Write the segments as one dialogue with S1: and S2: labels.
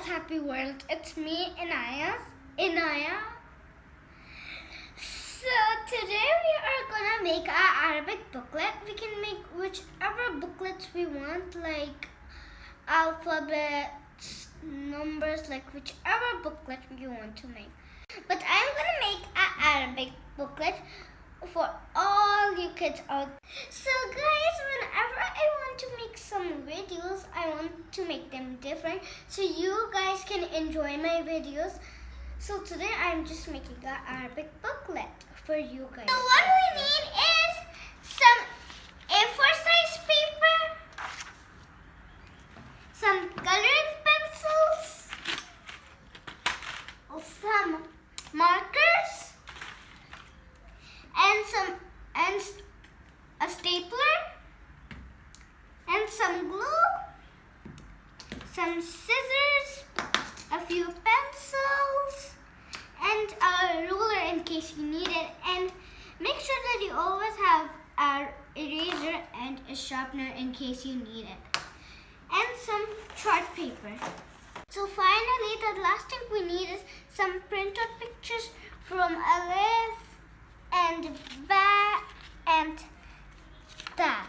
S1: happy world. It's me, Inaya. So today we are gonna make our Arabic booklet. We can make whichever booklets we want, like alphabets, numbers, like whichever booklet you want to make. But I'm gonna make an Arabic booklet for all you kids out. So guys, whenever I want to make some videos, I want to make them different so you guys can enjoy my videos. So today I'm just making an Arabic booklet for you guys. So what we need is some A4 size paper, some coloring pencils, some markers, and a stapler, and some glue, some scissors, a few pencils, and a ruler in case you need it. And make sure that you always have an eraser and a sharpener in case you need it, and some chart paper. So finally, the last thing we need is some printed pictures from Alif and Ba and Ta.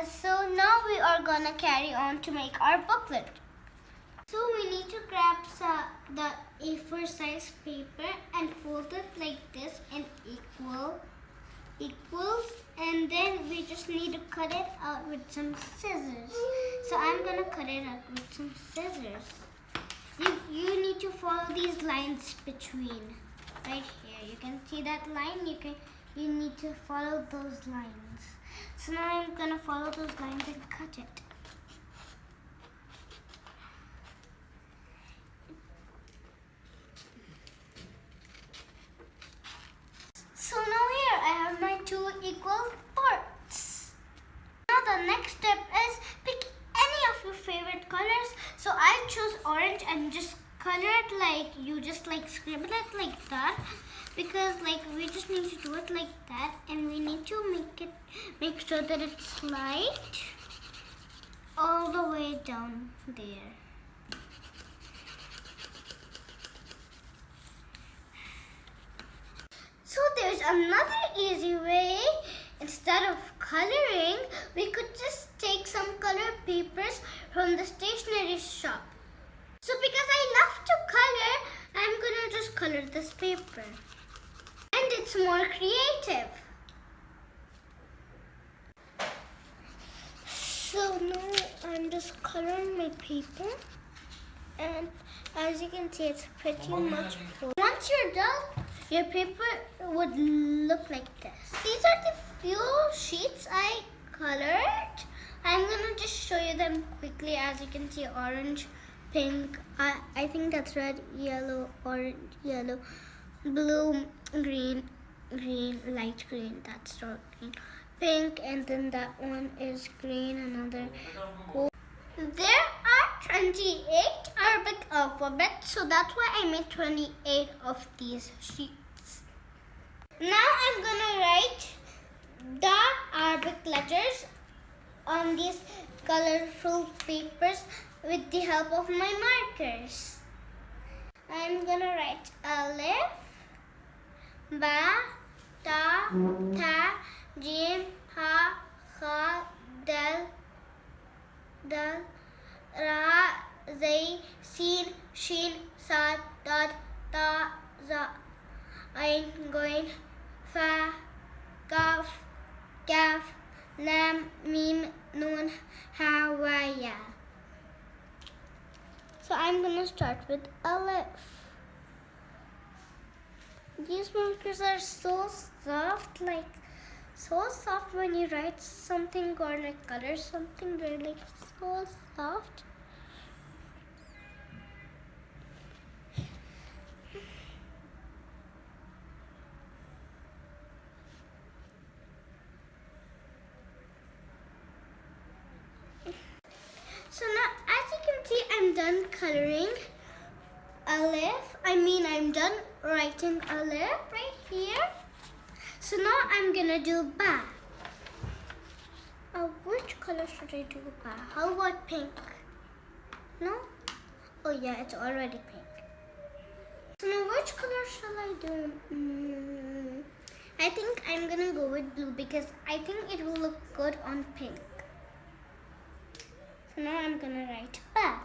S1: So now we are gonna carry on to make our booklet. So we need to grab the A4 size paper and fold it like this in equals, and then we just need to cut it out with some scissors. So I'm gonna cut it out with some scissors. You need to follow these lines between. Right here, you can see that line. You need to follow those lines. So now I'm gonna follow those lines and cut it. So now here I have my two equal parts. Now the next step is pick any of your favorite colors. So I choose orange and just color it like you just like scribble it like that, because like we just need to do it like that, and we need to make sure that it's light all the way down there. So there's another easy way. Instead of coloring, we could just take some color papers from the stationery shop. So because I love to color, I'm gonna just color this paper. And it's more creative. So now I'm just coloring my paper. And as you can see, it's pretty much full. Once you're done, your paper would look like this. These are the few sheets I colored. I'm gonna just show you them quickly. As you can see, orange, pink, I think that's red, yellow, orange, yellow, blue, green, light green, that's dark green, pink, and then that one is green, another gold. There are 28 Arabic alphabets, so that's why I made 28 of these sheets. Now I'm gonna write the Arabic letters on these colorful papers with the help of my markers. I'm gonna write Alif, Ba, Ta, Tha, Jim, Ha, Kha, Dal, Ra, Zay, Sin, Shin, Sad, Dad, Ta, Za, Ain, Goin, Fa, Kaf, Kaf, Lam, Mim, Nun, Ha, Wa, Ya. So I'm gonna start with Alif. These markers are so soft, when you write something or like color something, they're like so soft. So now, as you can see, I'm done coloring Alif. I'm done writing Alif right here. So now I'm gonna do Ba. Which color should I do, Pa? How about pink? No? Oh yeah, it's already pink. So now which color shall I do? I think I'm gonna go with blue because I think it will look good on pink. So now I'm gonna write Pa.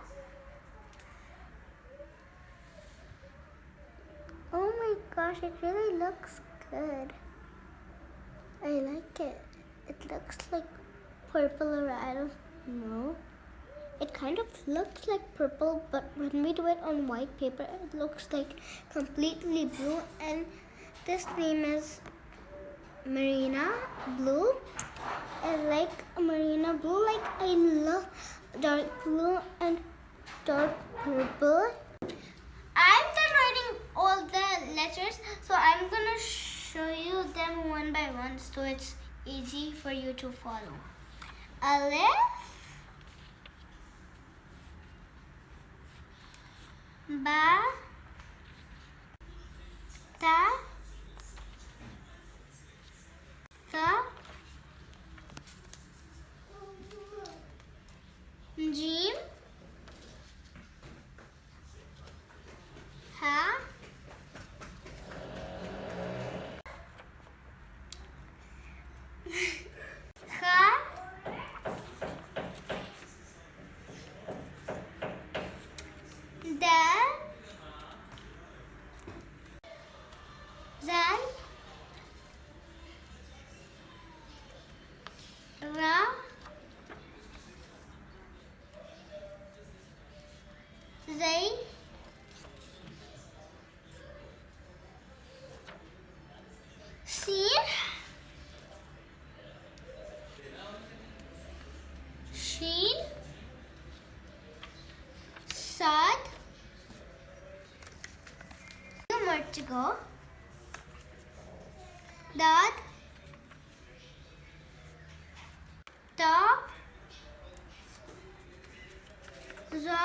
S1: Oh my gosh, it really looks good. I like it. It looks like purple, or I don't know. It kind of looks like purple, but when we do it on white paper, it looks like completely blue. And this name is Marina Blue. I like Marina Blue. Like, I love dark blue and dark purple. I'm done writing all the letters, so I'm gonna show you them one by one so it's easy for you to follow. Alif, Ba, Ta, Tha, Jim, Ha, Kha, Dal, Zal, Ra, Zay, Sin, Sheen, Sad. Two more to go. Dad, Ta, Za,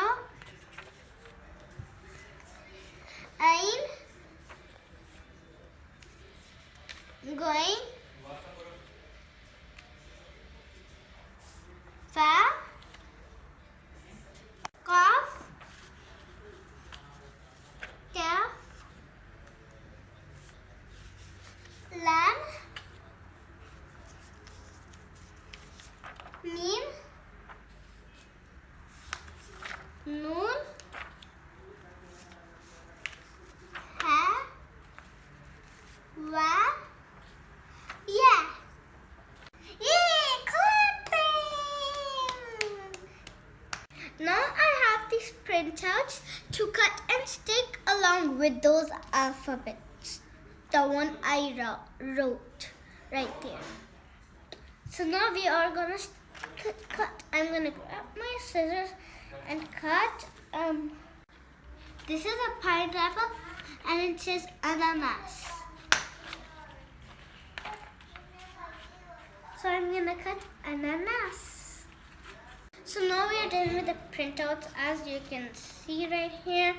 S1: Ain, Going, Fa, Qaf, Kaf, Lam, Mim, Noon, Ha, Wa, Ya. Yay! Clapping! Now I have these printouts to cut and stick along with those alphabets. The one I wrote right there. So now we are gonna cut. I'm gonna grab my scissors and cut. This is a pineapple and it says ananas. So I'm gonna cut ananas. So now we are done with the printouts, as you can see right here.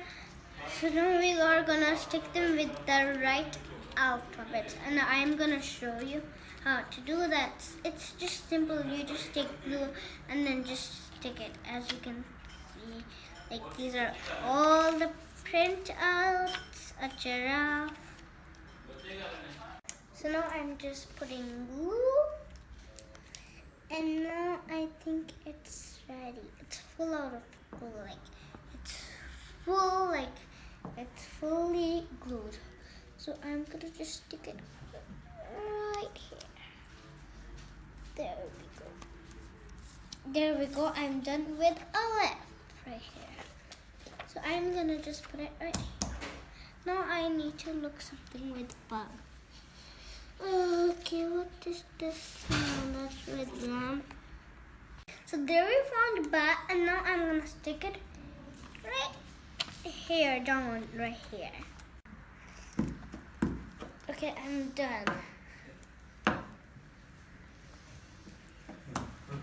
S1: So now we are gonna stick them with the right alphabet, and I'm gonna show you how to do that. It's just simple. You just take glue and then just stick it. As you can see, like, these are all the printouts. A giraffe. So now I'm just putting glue, and now I think it's ready. It's full out of glue, like it's fully glued. So I'm gonna just stick it right here. There we go. There we go. I'm done with a left right here. So I'm gonna just put it right here. Now I need to look something with bug. Okay, what is this now? That's with lamp. So there we found bat, and now I'm gonna stick it right here, down right here. Okay, I'm done. I'm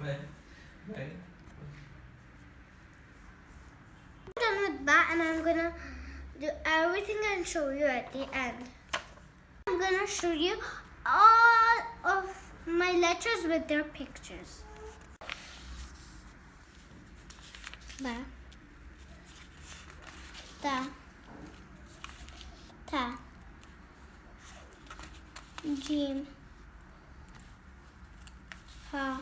S1: done with bat, and I'm gonna do everything and show you at the end. I'm gonna show you all of my letters with their pictures. ba, ta, ta, jim, ha.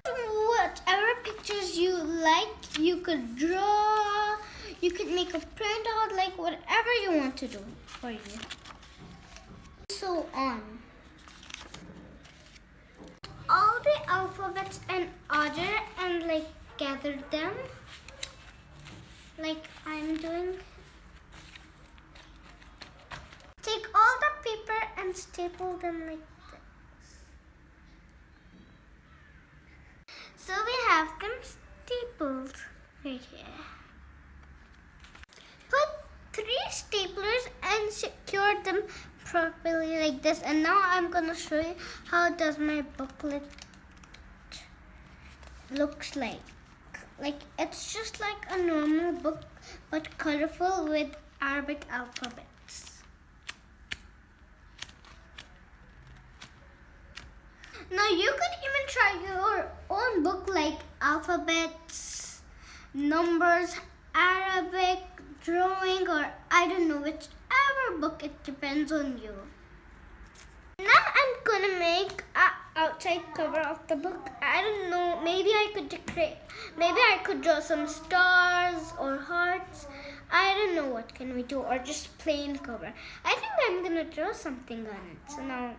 S1: Whatever pictures you like, you could draw, you could make a printout, like whatever you want to do for you. So on. All the alphabets in order and like gather them like I'm doing. Take all the paper and staple them like this. So we have them stapled right here. Put 3 staplers and secure them properly like this. And now I'm gonna show you how does my booklet looks like. Like it's just like a normal book but colorful with Arabic alphabets. Now you could even try your own book like alphabets, numbers, Arabic, drawing, or I don't know, whichever book, it depends on you. Now I'm gonna make an outside cover of the book. I don't know, maybe I could decorate, maybe I could draw some stars or hearts. I don't know what can we do, or just plain cover. I think I'm gonna draw something on it. So now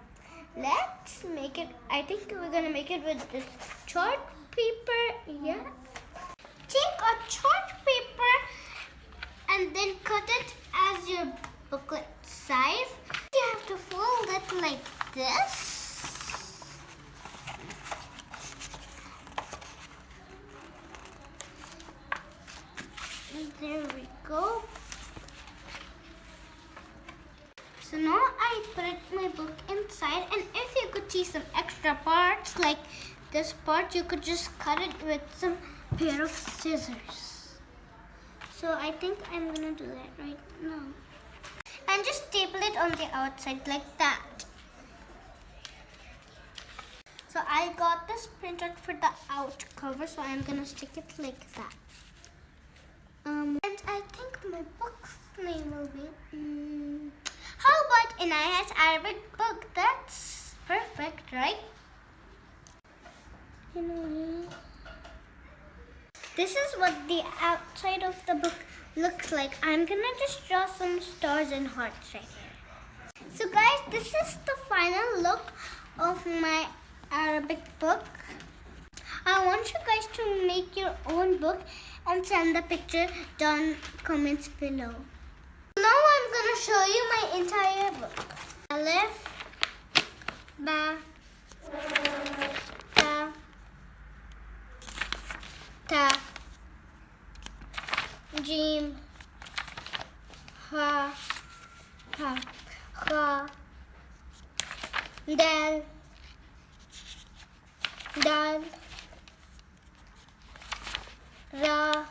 S1: let's make it. I think we're gonna make it with this chart paper. Yeah. Take a chart paper and then cut it as your booklet size. You have to fold it like this. And there we go. So now I put my book inside, and if you could see some extra parts like this part, you could just cut it with some pair of scissors. So I think I'm gonna do that right now. And just staple it on the outside like that. So I got this printed for the out cover, so I'm gonna stick it like that. And I think my book's name will be how about IZNAYA'S Arabic book? That's perfect, right? This is what the outside of the book looks like. I'm gonna just draw some stars and hearts right here. So guys, this is the final look of my Arabic book. I want you guys to make your own book and send the picture down comments below. Now I'm gonna show you my entire book. Alif, Ba, Ta, Ta, Jim, Ha, Ha, Kha, Dal, Dal, Ra,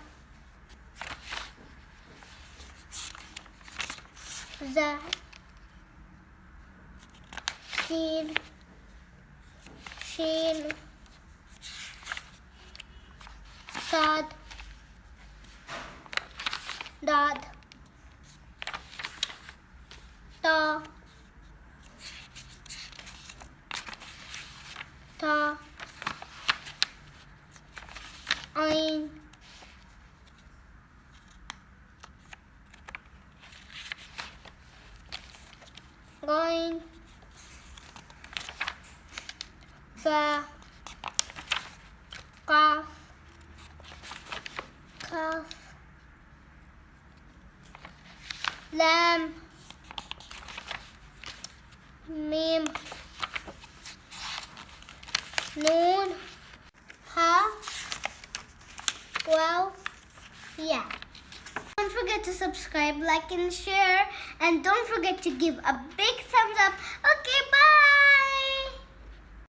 S1: Za, Sin, Shin, Sad, Dad, Ta, Ta, Ain, Gain, Fa, Qaf, Kaf, Lam, Mim, Noon, Ha. Well, yeah. Don't forget to subscribe, like, and share. And don't forget to give a big thumbs up. Okay,